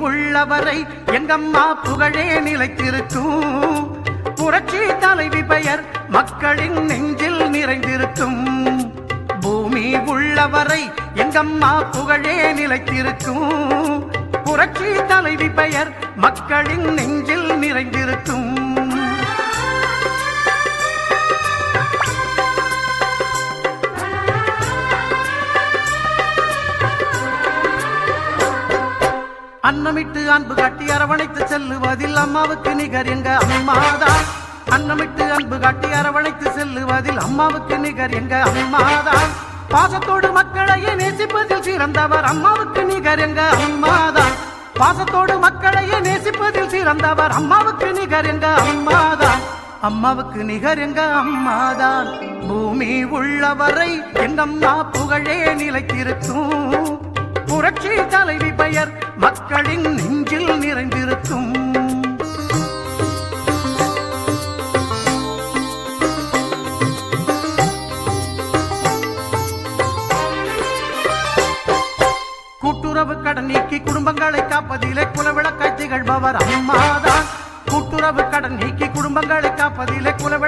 உள்ளவரை எங்கம்மா புகழே நிலைத்திருக்கும். புரட்சி தலைவி பெயர் மக்களின் நெஞ்சில் நிறைந்திருக்கும். பூமி உள்ளவரை எங்கம்மா புகழே நிலைத்திருக்கும். புரட்சி தலைவி பெயர் மக்களின் நெஞ்சில் நிறைந்திருக்கும். அன்னமிட்டு அன்பு காட்டி அரவணைத்து செல்லுவதில் அம்மாவுக்கு நிகர் எங்க அம்மாதான். அன்னமிட்டு அன்பு காட்டி அரவணைத்து செல்லுவதில் அம்மாவுக்கு நிகர் எங்க அம்மாதான். பாசத்தோடு மக்களையே நேசிப்பதில் சிறந்தவர் அம்மாவுக்கு நிகர் எங்க அம்மாதான். பாசத்தோடு மக்களையே நேசிப்பதில் சிறந்தவர் அம்மாவுக்கு நிகர் எங்க அம்மாதான். அம்மாவுக்கு நிகர் எங்க அம்மாதான். பூமி உள்ளவரை எங்கம்மா புகழே நிலைத்திருக்கும். புரட்சி தலைவி பெயர் மக்களின் நெஞ்சில் நிறைந்திருக்கும். கூட்டுறவு கடன் நீக்கி குடும்பங்களை காப்பதிலே குலவிளக்காய் திகழ்பவர் அம்மாதான். கூட்டுறவு கடன் நீக்கி குடும்பங்களை காப்பதிலே குலவிளக்கு